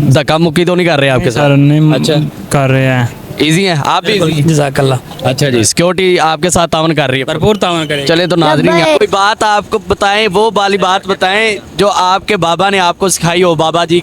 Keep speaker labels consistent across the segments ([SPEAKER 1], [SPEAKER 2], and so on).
[SPEAKER 1] धक्का मुक्की तो नहीं कर रहे आपके साथ?
[SPEAKER 2] नहीं
[SPEAKER 1] अच्छा,
[SPEAKER 2] कर रहे हैं।
[SPEAKER 1] इजी है, आप भी easy?
[SPEAKER 2] जज़ाकल्लाह।
[SPEAKER 1] अच्छा जी, सिक्योरिटी आपके साथ तावन कर रही है?
[SPEAKER 2] भरपूर तावन करें।
[SPEAKER 1] चले तो नाज़रीन, यहाँ कोई बात आपको बताएं, वो वाली बात बताएं जो आपके बाबा ने आपको सिखाई हो, बाबा जी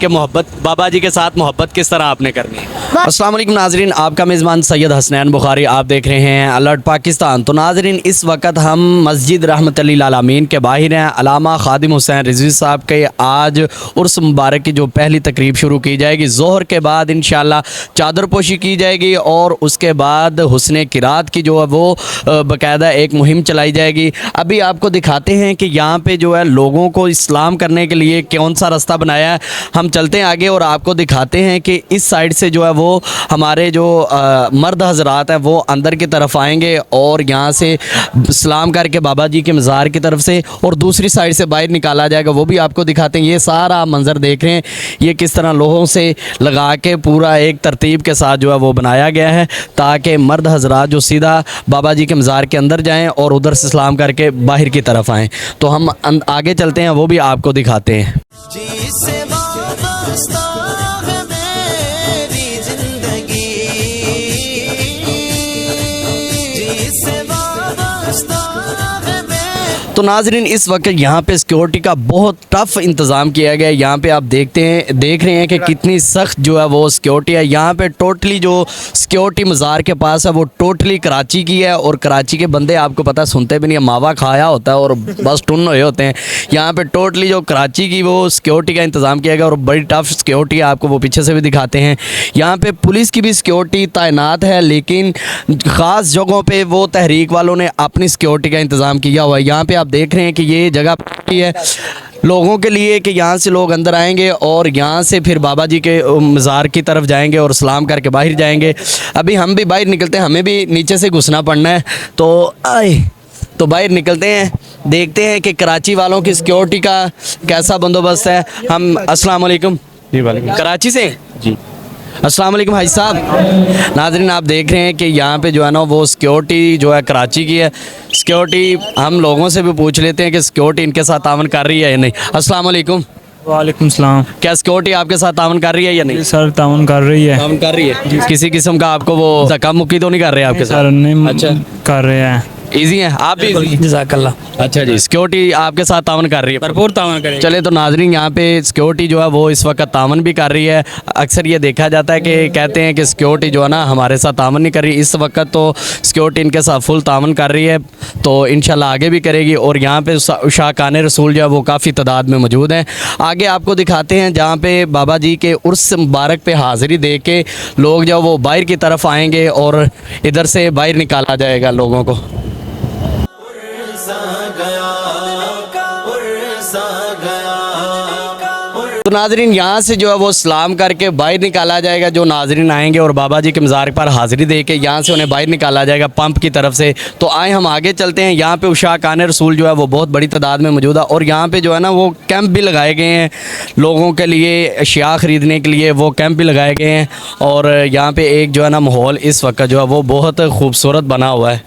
[SPEAKER 1] के साथ मोहब्बत किस तरह आपने करनी है। अस्सलाम वालेकुम नाज़रीन, आपका मेज़बान सैयद हसनैन बुखारी, आप देख रहे हैं अलर्ट पाकिस्तान। तो नाज़रीन, इस वक्त हम मस्जिद रहमतुल्लिल आलमीन के बाहर हैं। अल्लामा खादिम हुसैन रिजवी साहब के आज उर्स मुबारक की जो पहली तकरीब शुरू की जाएगी, ज़ोहर के बाद इंशाअल्लाह चादर पोशी की जाएगी और उसके बाद हुस्ने किरात की जो है वो बाकायदा एक मुहिम चलाई जाएगी। अभी आपको दिखाते हैं कि यहाँ पे जो है लोगों को इस्लाम करने के लिए कौन सा रास्ता बनाया है। हम चलते हैं आगे और आपको दिखाते हैं कि इस साइड से जो है वो हमारे जो मर्द हजरात हैं वो अंदर की तरफ आएंगे और यहाँ से सलाम करके बाबा जी के मज़ार की तरफ से, और दूसरी साइड से बाहर निकाला जाएगा, वो भी आपको दिखाते हैं। ये सारा मंज़र देख रहे हैं, ये किस तरह लोहों से लगा के पूरा एक तरतीब के साथ जो है वो बनाया गया है ताकि मर्द हजरात जो सीधा बाबा जी के मज़ार के अंदर जाएं और उधर से सलाम करके बाहर की तरफ आएँ। तो हम आगे चलते हैं, वो भी आपको दिखाते हैं। तो नाज़रीन, इस वक्त यहाँ पे सिक्योरिटी का बहुत टफ़ इंतज़ाम किया गया है। यहाँ पे आप देख रहे हैं कि कितनी सख्त जो है वो सिक्योरिटी है। यहाँ पे टोटली जो सिक्योरिटी मज़ार के पास है वो टोटली कराची की है, और कराची के बंदे आपको पता सुनते भी नहीं है, मावा खाया होता है और बस टुन हुए होते हैं। यहाँ पे टोटली जो कराची की वो सिक्योरिटी का इंतज़ाम किया गया और बड़ी टफ़ सिक्योरिटी है, आपको वो पीछे से भी दिखाते हैं। यहाँ पर पुलिस की भी सिक्योरिटी तैनात है, लेकिन ख़ास जगहों पर वो तहरीक वालों ने अपनी सिक्योरिटी का इंतज़ाम किया हुआ है। यहाँ पर देख रहे हैं कि ये जगह है लोगों के लिए कि यहाँ से लोग अंदर आएंगे और यहाँ से फिर बाबा जी के मज़ार की तरफ जाएंगे और सलाम करके बाहर जाएंगे। अभी हम भी बाहर निकलते हैं, हमें भी नीचे से घुसना पड़ना है, तो बाहर निकलते हैं, देखते हैं कि कराची वालों की सिक्योरिटी का कैसा बंदोबस्त है। हम अस्सलाम वालेकुम
[SPEAKER 2] जी, वालेकुम।
[SPEAKER 1] कराची से
[SPEAKER 2] जी,
[SPEAKER 1] अस्सलाम वालेकुम भाई साहब। नाज़रीन, आप देख रहे हैं कि यहाँ पे जो है ना वो सिक्योरिटी जो है कराची की है। सिक्योरिटी हम लोगों से भी पूछ लेते हैं कि सिक्योरिटी इनके साथ तावन कर रही है या नहीं। अस्सलाम वालेकुम।
[SPEAKER 2] वालेकुम सलाम।
[SPEAKER 1] क्या सिक्योरिटी आपके साथ तावन कर रही है या नहीं?
[SPEAKER 2] सर तावन कर रही है।
[SPEAKER 1] तावन कर रही है। किसी किस्म का आपको वो धक्का मुक्की तो नहीं कर रहे आपके साथ?
[SPEAKER 2] सर नहीं।
[SPEAKER 1] अच्छा,
[SPEAKER 2] कर रहे हैं।
[SPEAKER 1] इजी है, आप भी easy?
[SPEAKER 2] जज़ाकल्लाह।
[SPEAKER 1] अच्छा जी, सिक्योरिटी आपके साथ तावन कर रही है?
[SPEAKER 2] भरपूर तावन करें।
[SPEAKER 1] चले तो नाज़रीन, यहाँ पे सिक्योरिटी जो है वो इस वक्त तावन भी कर रही है। अक्सर ये देखा जाता है कि कहते हैं कि सिक्योरिटी जो है ना हमारे साथ तावन नहीं कर रही, इस वक्त तो सिक्योरिटी इनके साथ फुल तावन कर रही है, तो इंशाल्लाह आगे भी करेगी। और यहाँ पे शाकाने रसूल जो है वो काफ़ी तादाद में मौजूद हैं। आगे आपको दिखाते हैं जहाँ पे बाबा जी के उर्स मुबारक पे हाज़िरी दे के लोग जो वो बाहर की तरफ आएँगे और इधर से बाहर निकाला जाएगा लोगों को। तो नाज़रीन, यहाँ से जो है वो सलाम करके बाहर निकाला जाएगा। जो नाज़रीन आएंगे और बाबा जी के मज़ार पर हाज़िरी दे के यहाँ से उन्हें बाहर निकाला जाएगा पंप की तरफ से। तो आए हम आगे चलते हैं। यहाँ पे उशाकान रसूल जो है वो बहुत बड़ी तादाद में मौजूद है, और यहाँ पे जो है ना वो कैंप भी लगाए गए हैं लोगों के लिए, अशिया ख़रीदने के लिए वो कैंप भी लगाए गए हैं। और यहाँ पर एक जो है ना माहौल इस वक्त जो है वो बहुत खूबसूरत बना हुआ है।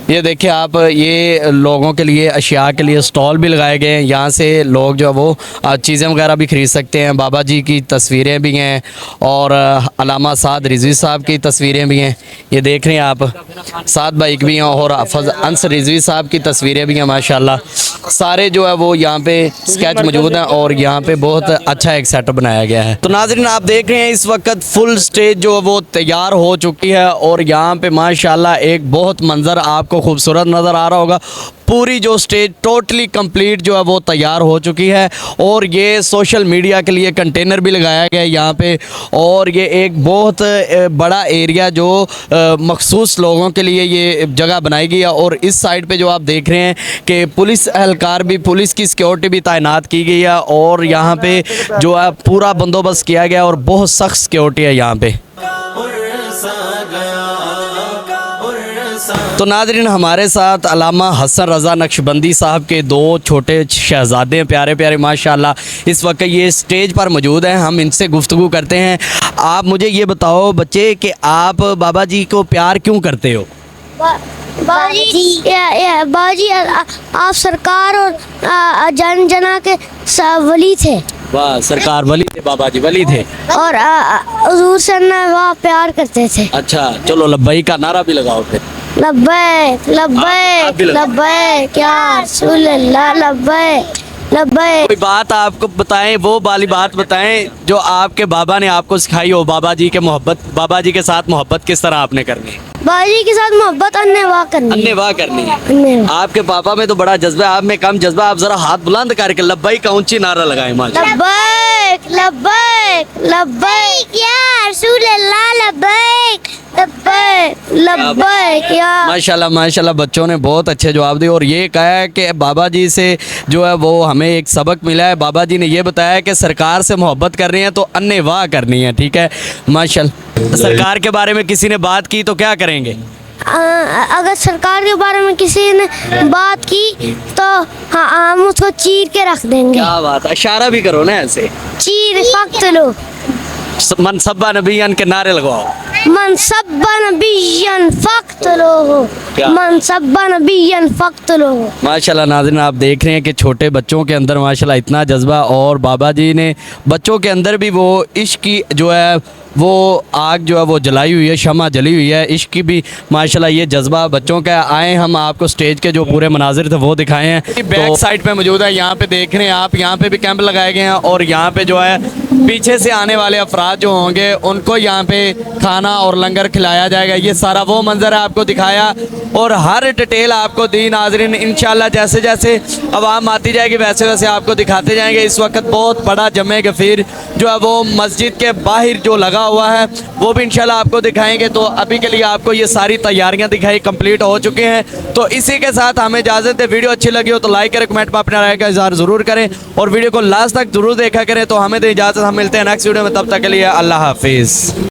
[SPEAKER 1] ये देखिए आप, ये लोगों के लिए अशिया के लिए स्टॉल भी लगाए गए हैं। यहाँ से लोग जो है वो चीज़ें वगैरह भी ख़रीद सकते हैं। बाबा जी की तस्वीरें भी हैं और अल्लामा साद रिजवी साहब की तस्वीरें भी हैं। ये देख रहे हैं आप, साद बाइक भी हैं और हफ़ज़ अंस रिजवी साहब की तस्वीरें भी हैं। माशाल्लाह सारे जो है वो यहाँ पे स्केच मौजूद हैं और यहाँ पे बहुत अच्छा एक सेटअप बनाया गया है। तो नाज़रीन, आप देख रहे हैं इस वक्त फुल स्टेज जो है वो तैयार हो चुकी है और यहाँ पे माशाल्लाह एक बहुत मंज़र आपको खूबसूरत नज़र आ रहा होगा। पूरी जो स्टेज टोटली कंप्लीट जो है वो तैयार हो चुकी है और ये सोशल मीडिया के लिए कंटेनर भी लगाया गया है यहाँ पे। और ये एक बहुत बड़ा एरिया जो मखसूस लोगों के लिए ये जगह बनाई गई है। और इस साइड पे जो आप देख रहे हैं कि पुलिस एहलकार भी, पुलिस की सिक्योरिटी भी तैनात की गई है और यहाँ पे जो है पूरा बंदोबस्त किया गया और बहुत सख्त सिक्योरिटी है यहाँ पे। तो नाज़रीन, हमारे साथ अल्लामा हसन रज़ा नक्शबंदी साहब के दो छोटे शहज़ादे प्यारे प्यारे माशाल्लाह इस वक्त ये स्टेज पर मौजूद हैं। हम इनसे गुफ्तगू करते हैं। आप मुझे ये बताओ बच्चे कि आप बाबा जी को प्यार क्यों करते हो?
[SPEAKER 3] बाजी आप सरकार और जन जना के वली थे।
[SPEAKER 1] वाह सरकार वली थे, बाबा जी वली थे।
[SPEAKER 3] और हुजूर से ना वहाँ प्यार करते थे।
[SPEAKER 1] अच्छा चलो लब्बई का नारा भी लगाओ फिर।
[SPEAKER 3] लब्बैक
[SPEAKER 1] आप
[SPEAKER 3] लब्बैक
[SPEAKER 1] भी लगाओ।
[SPEAKER 3] लब्बैक या रसूल अल्लाह, लब्बैक लब्बैक।
[SPEAKER 1] कोई बात आपको बताएं, वो वाली बात बताएं जो आपके बाबा ने आपको सिखाई हो, बाबा जी के मोहब्बत, बाबा जी के साथ मोहब्बत किस तरह आपने करनी है?
[SPEAKER 3] बाजी के साथ मोहब्बत अन्य वाह करनी है।
[SPEAKER 1] अन्य वाह करनी है।
[SPEAKER 3] अन्य वाह।
[SPEAKER 1] आपके पापा में तो बड़ा जज्बा है, आप में कम जज्बा। आप जरा हाथ बुलंद करके लब्बई का ऊंची नारा लगाएं माशा।
[SPEAKER 3] लब्बैक लब्बैक लब्बैक या रसूल अल्लाह, लब्बैक लब्बैक लब्बैक या।
[SPEAKER 1] माशाल्लाह माशाल्लाह, बच्चों ने बहुत अच्छे जवाब दिए और ये कहा है कि बाबा जी से जो है वो हमें एक सबक मिला है। बाबा जी ने ये बताया कि सरकार से मोहब्बत करनी है तो अन्य वाह करनी है। ठीक है माशाल्लाह। सरकार के बारे में किसी ने बात की तो क्या करेंगे?
[SPEAKER 3] अगर सरकार के बारे में किसी ने बात की तो हाँ हम उसको चीर के रख देंगे।
[SPEAKER 1] क्या बात है, इशारा भी करो ना ऐसे।
[SPEAKER 3] चीर फक्तलो
[SPEAKER 1] मनसब्बा नबीयन के नारे लगवाओ।
[SPEAKER 3] मनसब्बा नबियन फक्तलो,
[SPEAKER 1] क्या?
[SPEAKER 3] मनसब्बा नबियन फक्तलो।
[SPEAKER 1] माशाल्लाह नाज़रीन, आप देख रहे हैं कि छोटे बच्चों के अंदर माशाल्लाह इतना जज्बा, और बाबा जी ने बच्चों के अंदर भी वो इश्क की जो है वो आग जो है वो जलाई हुई है, शमा जली हुई है इश्क की भी। माशाल्लाह ये जज्बा बच्चों का। आए हम आपको स्टेज के जो पूरे मनाजिर थे वो दिखाए हैं। बैक साइड पे मौजूद है, यहाँ पे देख रहे हैं आप, यहाँ पे भी कैंप लगाए गए हैं और यहाँ पे जो है पीछे से आने वाले अफराद जो होंगे उनको यहाँ पे खाना और लंगर खिलाया जाएगा। ये सारा वो मंजर है आपको दिखाया और हर डिटेल आपको दी नाजरीन। इंशाल्लाह जैसे जैसे आवाम आती जाएगी वैसे वैसे आपको दिखाते जाएंगे। इस वक्त बहुत बड़ा जमे गफीर जो है वो मस्जिद के बाहर जो लगा हुआ है वो भी इंशाल्लाह आपको दिखाएंगे। तो अभी के लिए आपको ये सारी तैयारियां दिखाई, कंप्लीट हो चुके हैं। तो इसी के साथ हमें इजाज़त है। वीडियो अच्छी लगी हो तो लाइक करें, कमेंट में अपना राय का इज़हार ज़रूर करें और वीडियो को लास्ट तक जरूर देखा करें। तो हमें तो इजाज़त, हम मिलते हैं नेक्स्ट वीडियो में, तब तक के लिए अल्लाह हाफिज़।